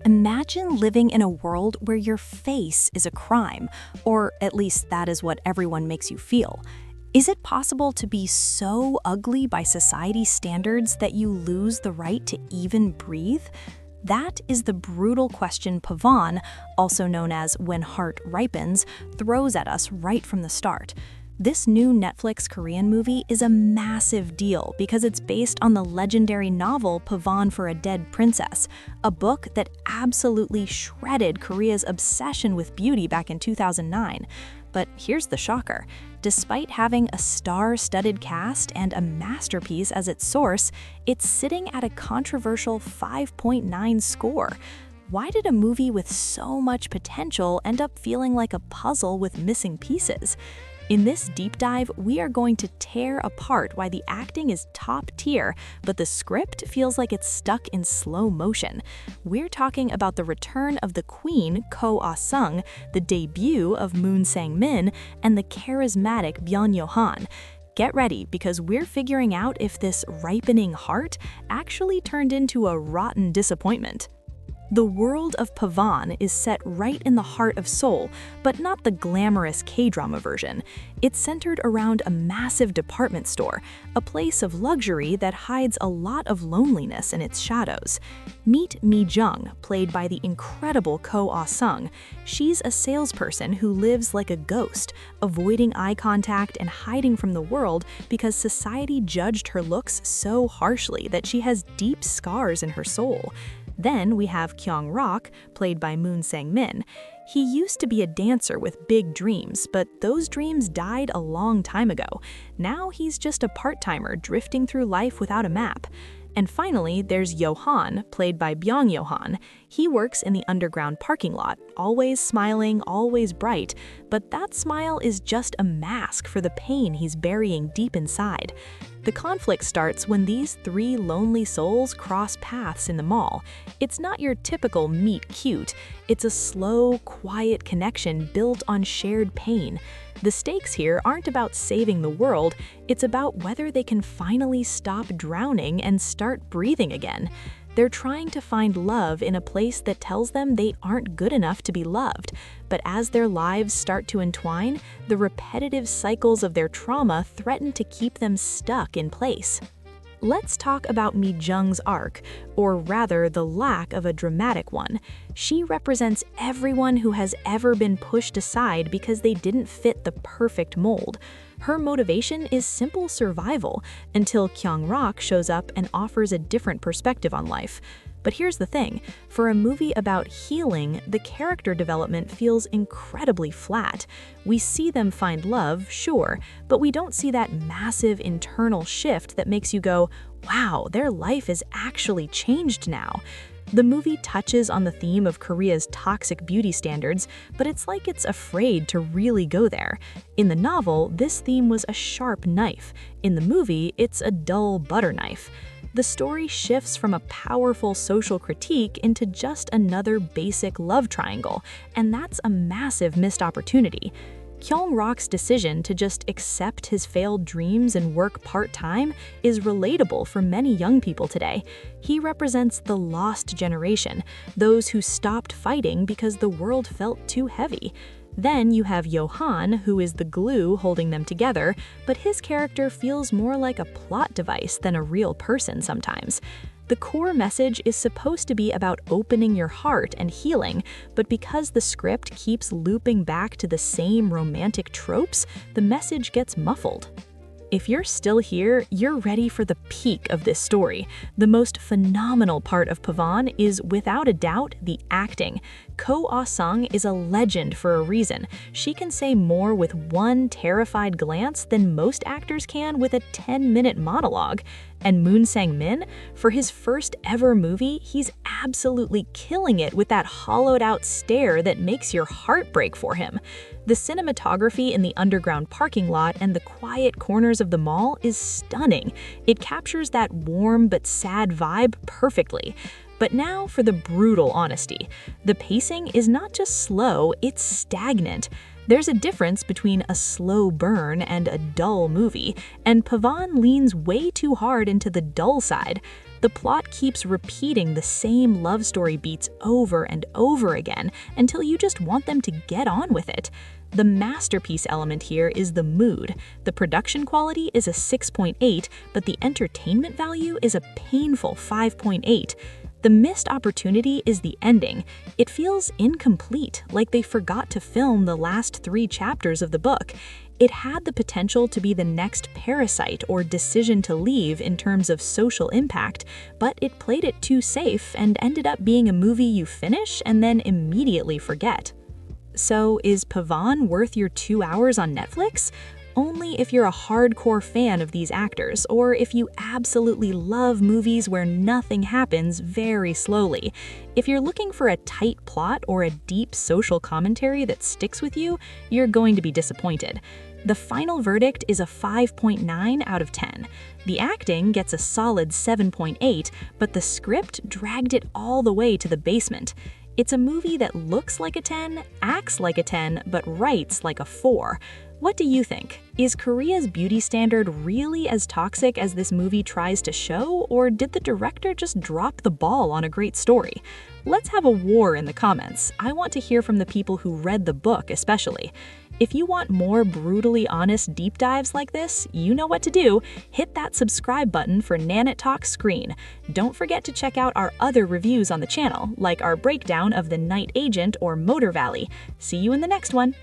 Imagine living in a world where your face is a crime, or at least that is what everyone makes you feel. Is it possible to be so ugly by society's standards that you lose the right to even breathe? That is the brutal question Pavane, also known as When Heart Ripens, throws at us right from the start. This new Netflix Korean movie is a massive deal because it's based on the legendary novel Pavane for a Dead Princess, a book that absolutely shredded Korea's obsession with beauty back in 2009. But here's the shocker. Despite having a star-studded cast and a masterpiece as its source, it's sitting at a controversial 5.9 score. Why did a movie with so much potential end up feeling like a puzzle with missing pieces? In this deep dive, we are going to tear apart why the acting is top tier, but the script feels like it's stuck in slow motion. We're talking about the return of the queen, Ko Ah-sung, the debut of Moon Sang-min, and the charismatic Byun Yo-han. Get ready, because we're figuring out if this ripening heart actually turned into a rotten disappointment. The world of Pavane is set right in the heart of Seoul, but not the glamorous K-drama version. It's centered around a massive department store, a place of luxury that hides a lot of loneliness in its shadows. Meet Mi-jung, played by the incredible Ko Ah-sung. She's a salesperson who lives like a ghost, avoiding eye contact and hiding from the world because society judged her looks so harshly that she has deep scars in her soul. Then we have Kyung-rock, played by Moon Sang-min. He used to be a dancer with big dreams, but those dreams died a long time ago. Now he's just a part-timer drifting through life without a map. And finally, there's Yo-han, played by Byung Yo-han. He works in the underground parking lot, always smiling, always bright, but that smile is just a mask for the pain he's burying deep inside. The conflict starts when these three lonely souls cross paths in the mall. It's not your typical meet cute. It's a slow, quiet connection built on shared pain. The stakes here aren't about saving the world, it's about whether they can finally stop drowning and start breathing again. They're trying to find love in a place that tells them they aren't good enough to be loved. But as their lives start to entwine, the repetitive cycles of their trauma threaten to keep them stuck in place. Let's talk about Mi-jung's arc, or rather the lack of a dramatic one. She represents everyone who has ever been pushed aside because they didn't fit the perfect mold. Her motivation is simple survival until Kyung-rock shows up and offers a different perspective on life. But here's the thing, for a movie about healing, the character development feels incredibly flat. We see them find love, sure, but we don't see that massive internal shift that makes you go, wow, their life is actually changed now. The movie touches on the theme of Korea's toxic beauty standards, but it's like it's afraid to really go there. In the novel, this theme was a sharp knife. In the movie, it's a dull butter knife. The story shifts from a powerful social critique into just another basic love triangle, and that's a massive missed opportunity. Kyung-rock's decision to just accept his failed dreams and work part-time is relatable for many young people today. He represents the lost generation, those who stopped fighting because the world felt too heavy. Then you have Yo-han, who is the glue holding them together, but his character feels more like a plot device than a real person sometimes. The core message is supposed to be about opening your heart and healing, but because the script keeps looping back to the same romantic tropes, the message gets muffled. If you're still here, you're ready for the peak of this story. The most phenomenal part of Pavane is, without a doubt, the acting. Ko Ah-sung is a legend for a reason. She can say more with one terrified glance than most actors can with a 10-minute monologue. And Moon Sang-min, for his first ever movie, he's absolutely killing it with that hollowed-out stare that makes your heart break for him. The cinematography in the underground parking lot and the quiet corners of the mall is stunning. It captures that warm but sad vibe perfectly. But now for the brutal honesty. The pacing is not just slow, it's stagnant. There's a difference between a slow burn and a dull movie, and Pavane leans way too hard into the dull side. The plot keeps repeating the same love story beats over and over again until you just want them to get on with it. The masterpiece element here is the mood. The production quality is a 6.8, but the entertainment value is a painful 5.8. The missed opportunity is the ending. It feels incomplete, like they forgot to film the last 3 chapters of the book. It had the potential to be the next Parasite or Decision to Leave in terms of social impact, but it played it too safe and ended up being a movie you finish and then immediately forget. So, is Pavane worth your 2 hours on Netflix? Only if you're a hardcore fan of these actors, or if you absolutely love movies where nothing happens very slowly. If you're looking for a tight plot or a deep social commentary that sticks with you, you're going to be disappointed. The final verdict is a 5.9 out of 10. The acting gets a solid 7.8, but the script dragged it all the way to the basement. It's a movie that looks like a 10, acts like a 10, but writes like a 4. What do you think? Is Korea's beauty standard really as toxic as this movie tries to show, or did the director just drop the ball on a great story? Let's have a war in the comments. I want to hear from the people who read the book especially. If you want more brutally honest deep dives like this, you know what to do. Hit that subscribe button for Nanitalk Screen. Don't forget to check out our other reviews on the channel, like our breakdown of The Night Agent or Motor Valley. See you in the next one.